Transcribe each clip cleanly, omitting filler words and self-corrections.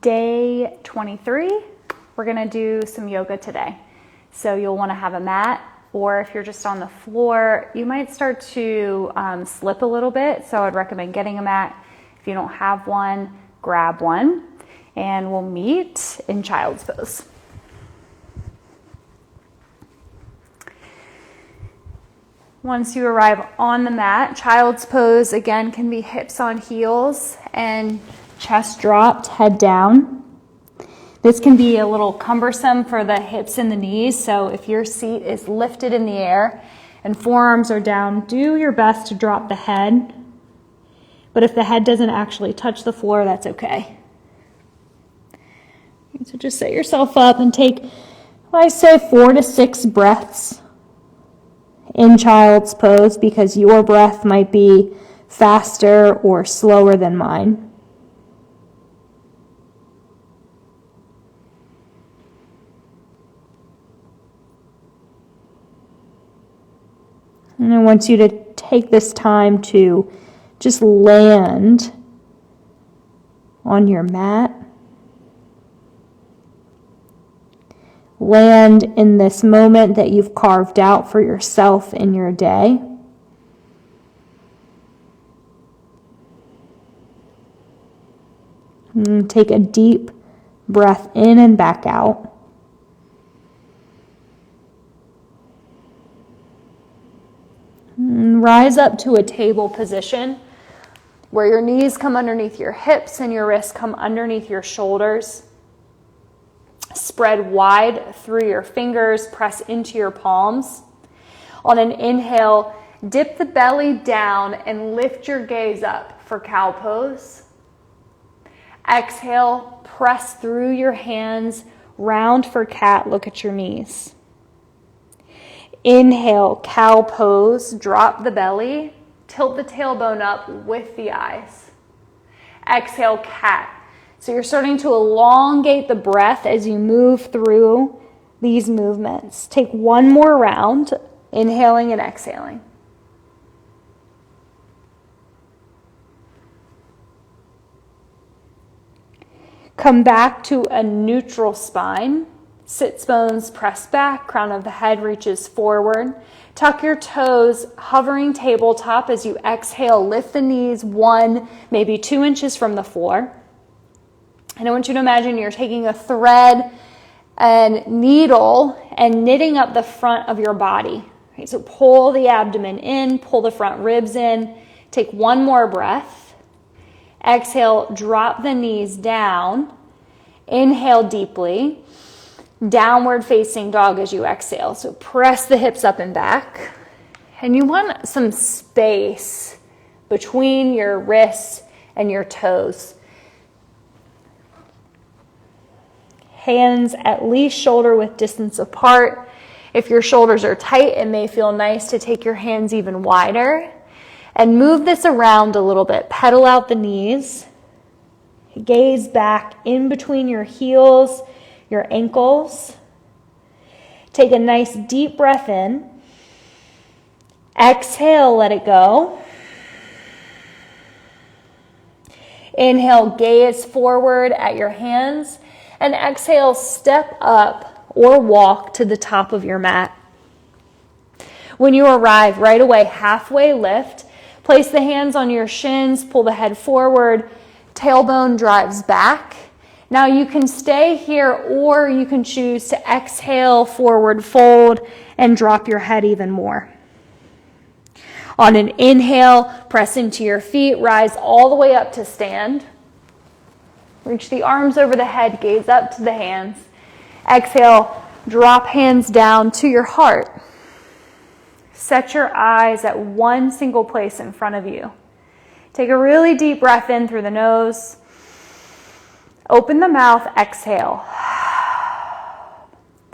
Day 23, we're gonna do some yoga today. So you'll wanna have a mat, or if you're just on the floor, you might start to slip a little bit. So I'd recommend getting a mat. If you don't have one, grab one, and we'll meet in child's pose. Once you arrive on the mat, child's pose again can be hips on heels and chest dropped, head down. This can be a little cumbersome for the hips and the knees, so if your seat is lifted in the air and forearms are down, do your best to drop the head. But if the head doesn't actually touch the floor, that's okay. So just set yourself up and take, I say, 4 to 6 breaths in child's pose, because your breath might be faster or slower than mine. And I want you to take this time to just land on your mat. Land in this moment that you've carved out for yourself in your day. And take a deep breath in and back out. And rise up to a table position where your knees come underneath your hips and your wrists come underneath your shoulders. Spread wide through your fingers, press into your palms. On an inhale, dip the belly down and lift your gaze up for cow pose. Exhale, press through your hands, round for cat, look at your knees. Inhale, cow pose, drop the belly, tilt the tailbone up with the eyes. Exhale, cat. So you're starting to elongate the breath as you move through these movements. Take one more round, inhaling and exhaling. Come back to a neutral spine. Sits bones press back, crown of the head reaches forward. Tuck your toes, hovering tabletop as you exhale. Lift the knees 1, maybe 2 inches from the floor. And I want you to imagine you're taking a thread and needle and knitting up the front of your body. Right, so pull the abdomen in, pull the front ribs in. Take one more breath. Exhale, drop the knees down. Inhale deeply. Downward facing dog as you exhale. So press the hips up and back. And you want some space between your wrists and your toes. Hands at least shoulder width distance apart. If your shoulders are tight, it may feel nice to take your hands even wider. And move this around a little bit. Pedal out the knees. Gaze back in between your heels, your ankles. Take a nice deep breath in. Exhale, let it go. Inhale, gaze forward at your hands. And exhale, step up or walk to the top of your mat. When you arrive, right away, halfway lift. Place the hands on your shins, pull the head forward, tailbone drives back. Now you can stay here, or you can choose to exhale, forward fold, and drop your head even more. On an inhale, press into your feet, rise all the way up to stand. Reach the arms over the head, gaze up to the hands. Exhale, drop hands down to your heart. Set your eyes at one single place in front of you. Take a really deep breath in through the nose. Open the mouth, exhale.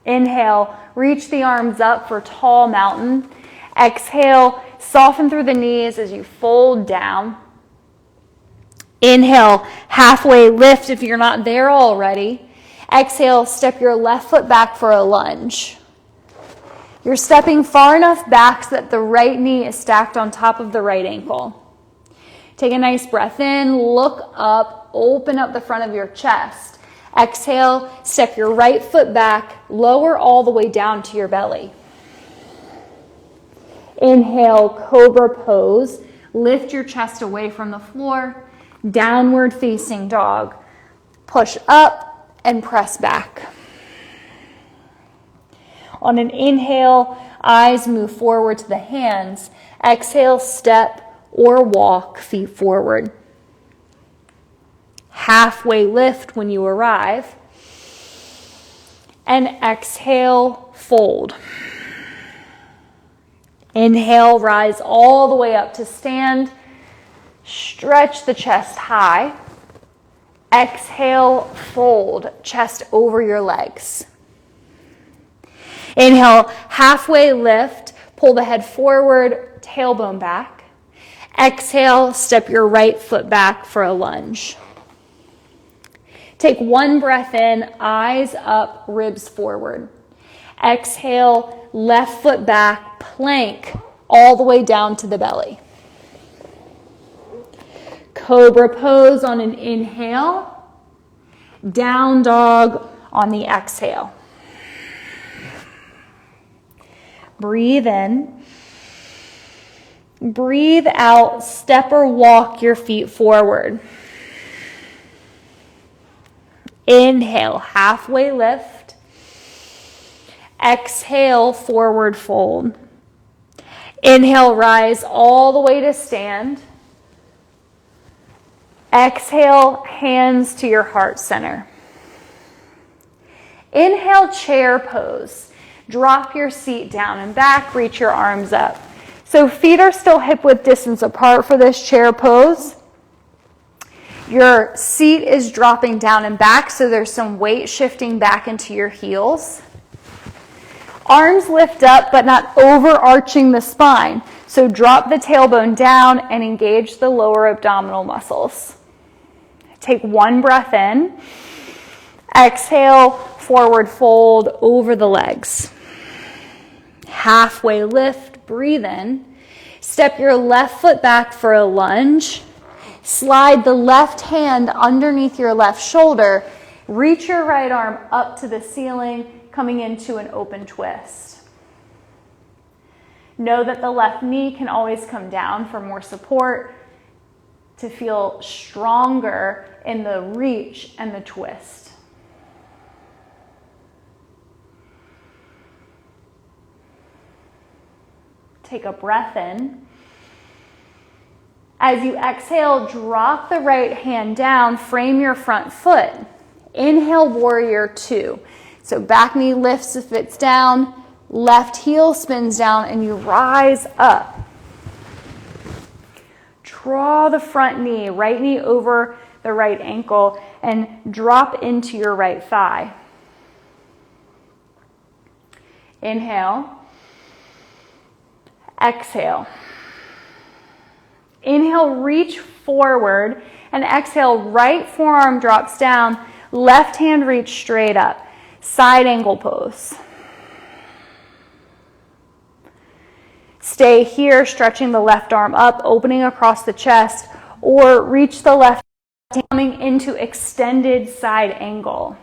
Inhale, reach the arms up for tall mountain. Exhale, soften through the knees as you fold down. Inhale, halfway lift if you're not there already. Exhale, step your left foot back for a lunge. You're stepping far enough back so that the right knee is stacked on top of the right ankle. Take a nice breath in, look up, open up the front of your chest. Exhale, step your right foot back, lower all the way down to your belly. Inhale, cobra pose. Lift your chest away from the floor. Downward facing dog. Push up and press back. On an inhale, eyes move forward to the hands. Exhale, step or walk feet forward. Halfway lift when you arrive. And exhale, fold. Inhale, rise all the way up to stand. Stretch the chest high. Exhale, fold, chest over your legs. Inhale, halfway lift, pull the head forward, tailbone back. Exhale, step your right foot back for a lunge. Take one breath in, eyes up, ribs forward. Exhale, left foot back, plank, all the way down to the belly. Cobra pose on an inhale, down dog on the exhale. Breathe in. Breathe out, step or walk your feet forward. Inhale, halfway lift. Exhale, forward fold. Inhale, rise all the way to stand. Exhale, hands to your heart center. Inhale, chair pose. Drop your seat down and back, reach your arms up. So feet are still hip-width distance apart for this chair pose. Your seat is dropping down and back, so there's some weight shifting back into your heels. Arms lift up, but not overarching the spine. So drop the tailbone down and engage the lower abdominal muscles. Take one breath in. Exhale, forward fold over the legs. Halfway lift, breathe in. Step your left foot back for a lunge. Slide the left hand underneath your left shoulder. Reach your right arm up to the ceiling, coming into an open twist. Know that the left knee can always come down for more support to feel stronger in the reach and the twist. Take a breath in. As you exhale, drop the right hand down, frame your front foot. Inhale, warrior two. So back knee lifts if it's down, left heel spins down, and you rise up. Draw the front knee, right knee over the right ankle, and drop into your right thigh. Inhale. Exhale. Inhale, reach forward, and exhale, right forearm drops down, left hand reach straight up. Side angle pose. Stay here, stretching the left arm up, opening across the chest, or reach the left hand, coming into extended side angle.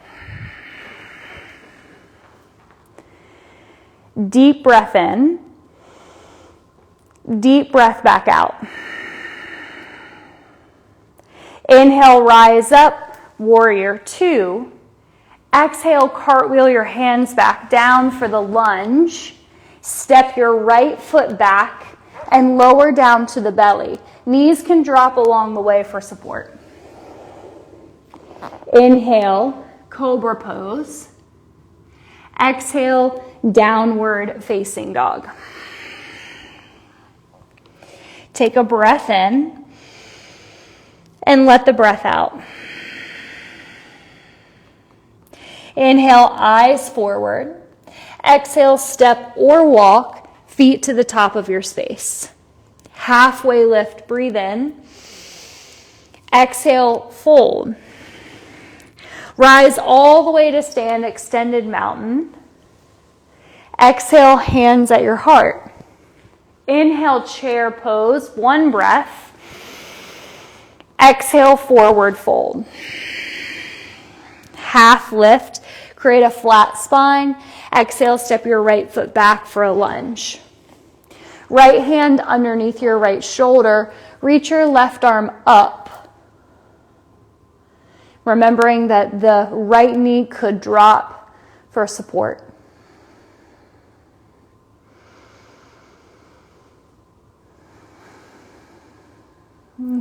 Deep breath in. Deep breath back out. Inhale, rise up, warrior two. Exhale, cartwheel your hands back down for the lunge. Step your right foot back and lower down to the belly. Knees can drop along the way for support. Inhale, cobra pose. Exhale, downward facing dog. Take a breath in and let the breath out. Inhale, eyes forward. Exhale, step or walk, feet to the top of your space. Halfway lift, breathe in. Exhale, fold. Rise all the way to stand, extended mountain. Exhale, hands at your heart. Inhale, chair pose, one breath. Exhale, forward fold. Half lift, create a flat spine. Exhale, step your right foot back for a lunge. Right hand underneath your right shoulder. Reach your left arm up. Remembering that the right knee could drop for support.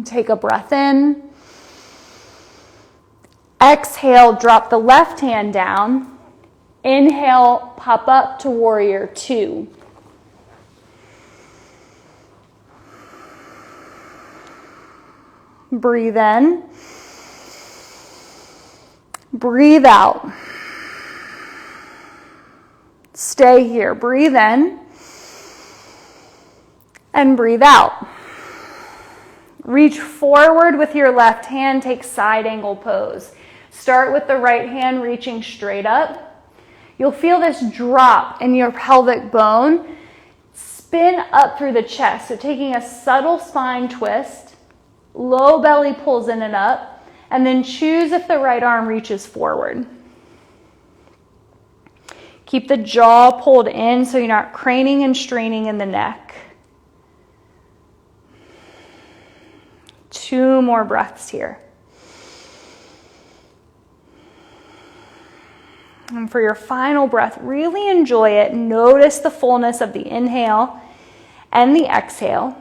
Take a breath in. Exhale, drop the left hand down. Inhale, pop up to warrior two. Breathe in. Breathe out. Stay here. Breathe in. And breathe out. Reach forward with your left hand. Take side angle pose. Start with the right hand reaching straight up. You'll feel this drop in your pelvic bone. Spin up through the chest. So taking a subtle spine twist. Low belly pulls in and up. And then choose if the right arm reaches forward. Keep the jaw pulled in so you're not craning and straining in the neck. 2 more breaths here. And for your final breath, really enjoy it. Notice the fullness of the inhale and the exhale.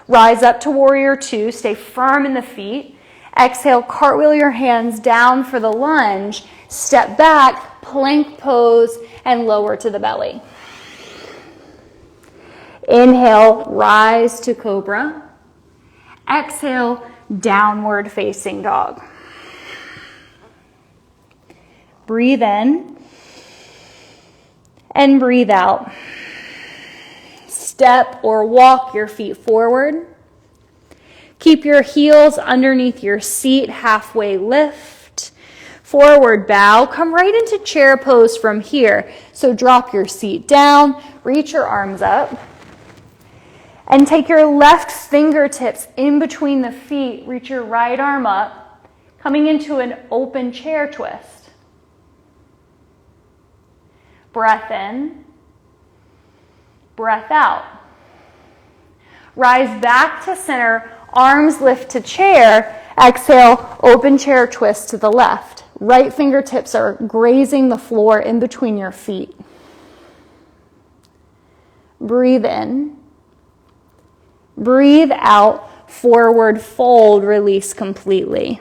Rise up to warrior two. Stay firm in the feet. Exhale, cartwheel your hands down for the lunge. Step back, plank pose, and lower to the belly. Inhale, rise to cobra. Exhale, downward facing dog. Breathe in and breathe out. Step or walk your feet forward. Keep your heels underneath your seat, halfway lift. Forward bow. Come right into chair pose from here. So drop your seat down, reach your arms up. And take your left fingertips in between the feet. Reach your right arm up, coming into an open chair twist. Breath in, breath out. Rise back to center, arms lift to chair. Exhale, open chair twist to the left. Right fingertips are grazing the floor in between your feet. Breathe in. Breathe out, forward fold, release completely.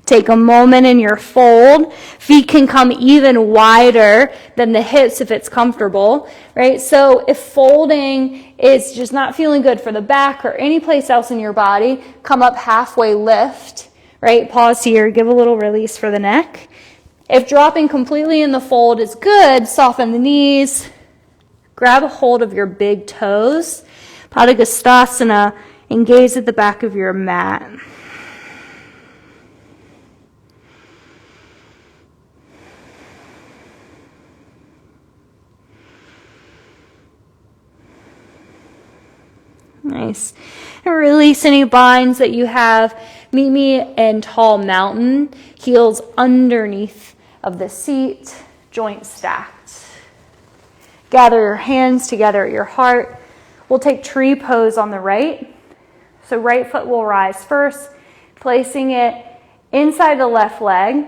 Take a moment in your fold. Feet can come even wider than the hips if it's comfortable, right? So if folding is just not feeling good for the back or any place else in your body, come up halfway, lift, right? Pause here, give a little release for the neck. If dropping completely in the fold is good, soften the knees. Grab a hold of your big toes. Padangusthasana, and gaze at the back of your mat. Nice. And release any binds that you have. Meet me in tall mountain, heels underneath of the seat, joints stacked. Gather your hands together at your heart. We'll take tree pose on the right. So right foot will rise first, placing it inside the left leg.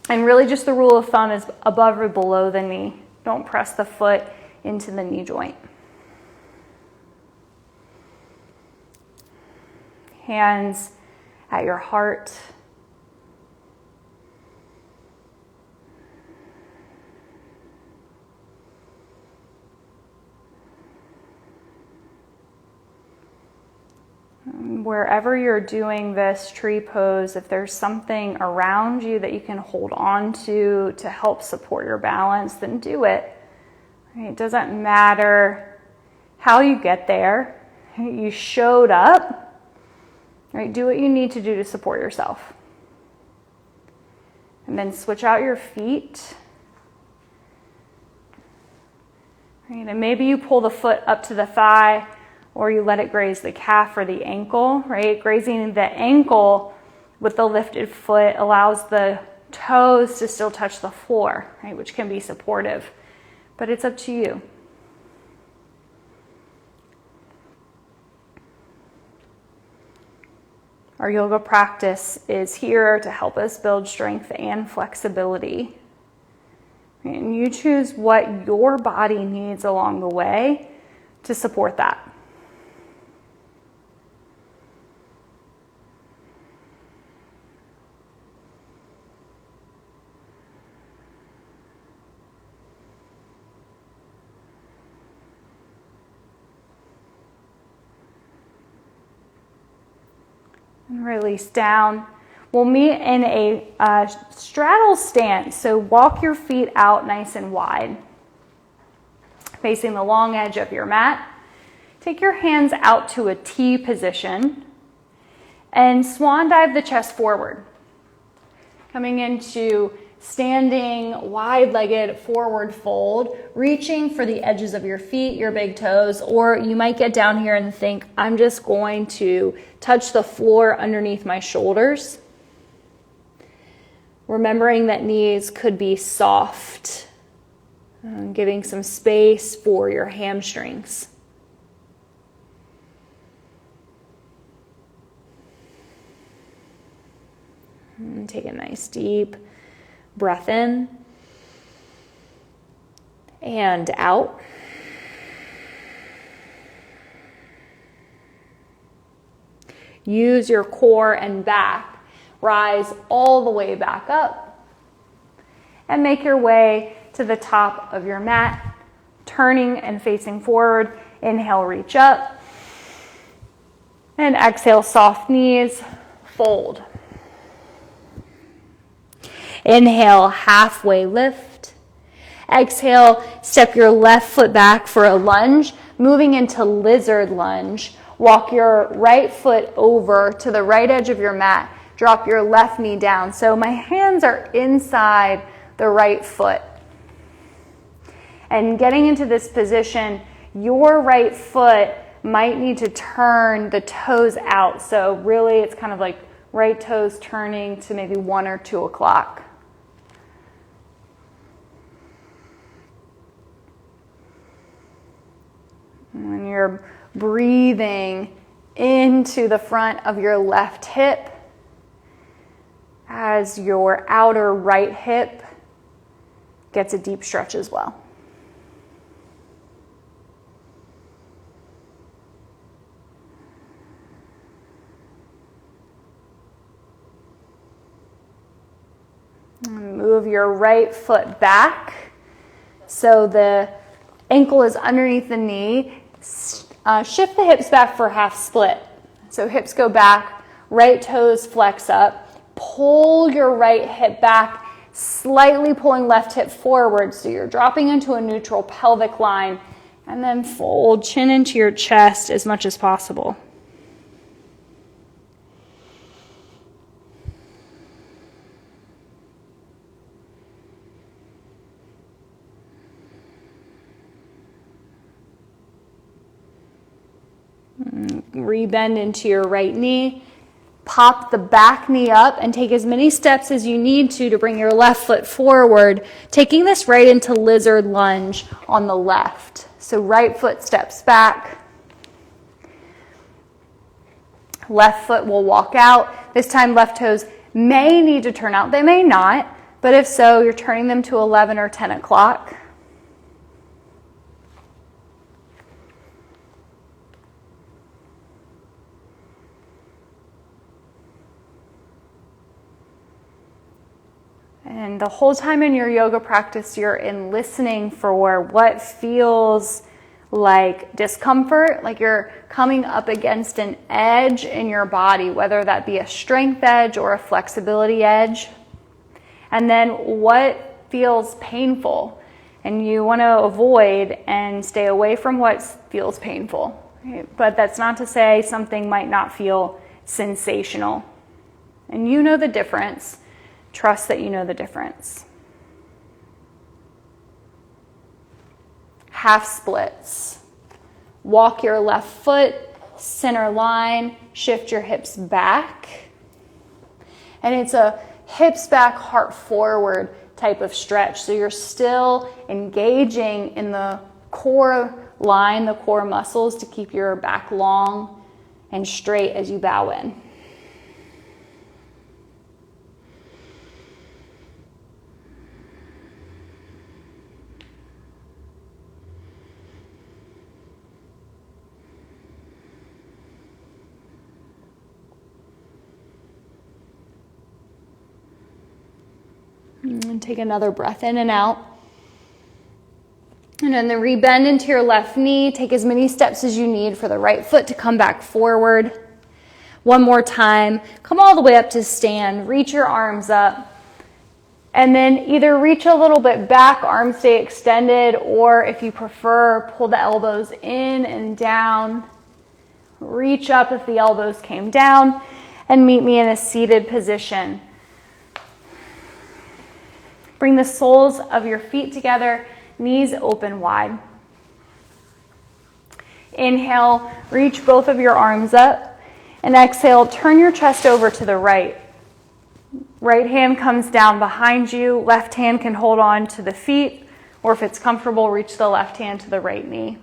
And really just the rule of thumb is above or below the knee. Don't press the foot into the knee joint. Hands at your heart. Wherever you're doing this tree pose, if there's something around you that you can hold on to help support your balance, then do it. Right? It doesn't matter how you get there. You showed up. Right? Do what you need to do to support yourself. And then switch out your feet. Right? And maybe you pull the foot up to the thigh, or you let it graze the calf or the ankle, right? Grazing the ankle with the lifted foot allows the toes to still touch the floor, right? Which can be supportive, but it's up to you. Our yoga practice is here to help us build strength and flexibility. And you choose what your body needs along the way to support that. And release down. We'll meet in a straddle stance. So walk your feet out nice and wide, facing the long edge of your mat. Take your hands out to a T position and swan dive the chest forward. Coming into standing wide-legged forward fold, reaching for the edges of your feet, your big toes, or you might get down here and think, I'm just going to touch the floor underneath my shoulders. Remembering that knees could be soft, giving some space for your hamstrings. And take a nice deep breath in and out. Use your core and back. Rise all the way back up and make your way to the top of your mat, turning and facing forward. Inhale, reach up. And exhale, soft knees, fold. Inhale, halfway lift. Exhale, step your left foot back for a lunge, moving into lizard lunge. Walk your right foot over to the right edge of your mat. Drop your left knee down. So my hands are inside the right foot. And getting into this position, your right foot might need to turn the toes out. So really it's kind of like right toes turning to maybe 1 or 2 o'clock. When you're breathing into the front of your left hip, as your outer right hip gets a deep stretch as well. Move your right foot back so the ankle is underneath the knee. Shift the hips back for half split. So hips go back, right toes flex up. Pull your right hip back, slightly pulling left hip forward. So you're dropping into a neutral pelvic line, and then fold chin into your chest as much as possible. Rebend into your right knee. Pop the back knee up and take as many steps as you need to bring your left foot forward, taking this right into lizard lunge on the left. So right foot steps back. Left foot will walk out. This time left toes may need to turn out. They may not, but if so, you're turning them to 11 or 10 o'clock. And the whole time in your yoga practice, you're in listening for what feels like discomfort, like you're coming up against an edge in your body, whether that be a strength edge or a flexibility edge. And then what feels painful, and you want to avoid and stay away from what feels painful. Right? But that's not to say something might not feel sensational. And you know the difference. Trust that you know the difference. Half splits. Walk your left foot, center line, shift your hips back. And it's a hips back, heart forward type of stretch. So you're still engaging in the core line, the core muscles to keep your back long and straight as you bow in. And take another breath in and out. And then rebend into your left knee. Take as many steps as you need for the right foot to come back forward. One more time. Come all the way up to stand. Reach your arms up. And then either reach a little bit back, arms stay extended, or if you prefer, pull the elbows in and down. Reach up if the elbows came down, and meet me in a seated position. Bring the soles of your feet together, knees open wide. Inhale, reach both of your arms up, and exhale, turn your chest over to the right. Right hand comes down behind you, left hand can hold on to the feet, or if it's comfortable, reach the left hand to the right knee.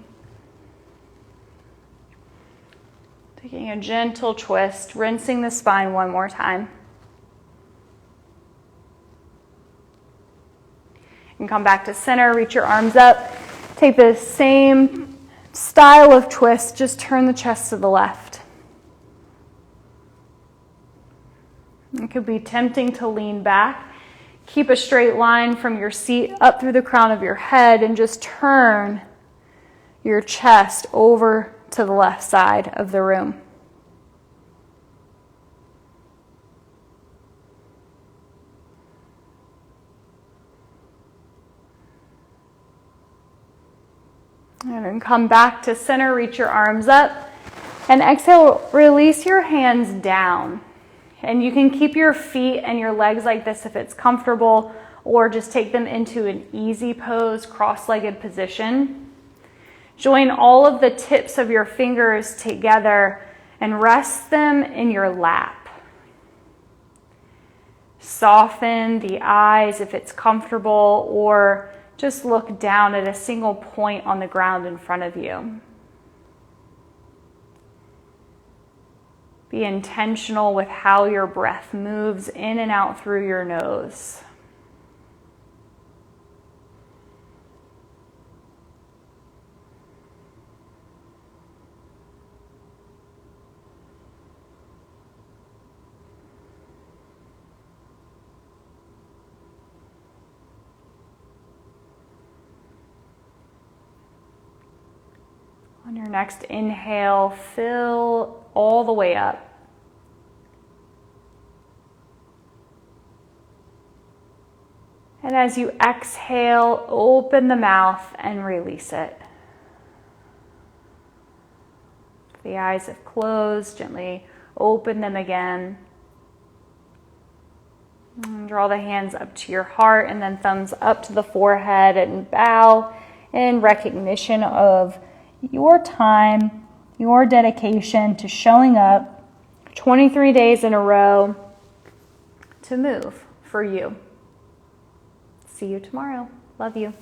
Taking a gentle twist, rinsing the spine one more time. And come back to center, reach your arms up. Take the same style of twist, just turn the chest to the left. It could be tempting to lean back. Keep a straight line from your seat up through the crown of your head and just turn your chest over to the left side of the room. And then come back to center, reach your arms up, and exhale, release your hands down. And you can keep your feet and your legs like this if it's comfortable, or just take them into an easy pose, cross-legged position. Join all of the tips of your fingers together and rest them in your lap. Soften the eyes if it's comfortable, or just look down at a single point on the ground in front of you. Be intentional with how your breath moves in and out through your nose. On your next inhale, fill all the way up. And as you exhale, open the mouth and release it. If the eyes have closed, gently open them again. And draw the hands up to your heart and then thumbs up to the forehead and bow in recognition of your time, your dedication to showing up 23 days in a row to move for you. See you tomorrow. Love you.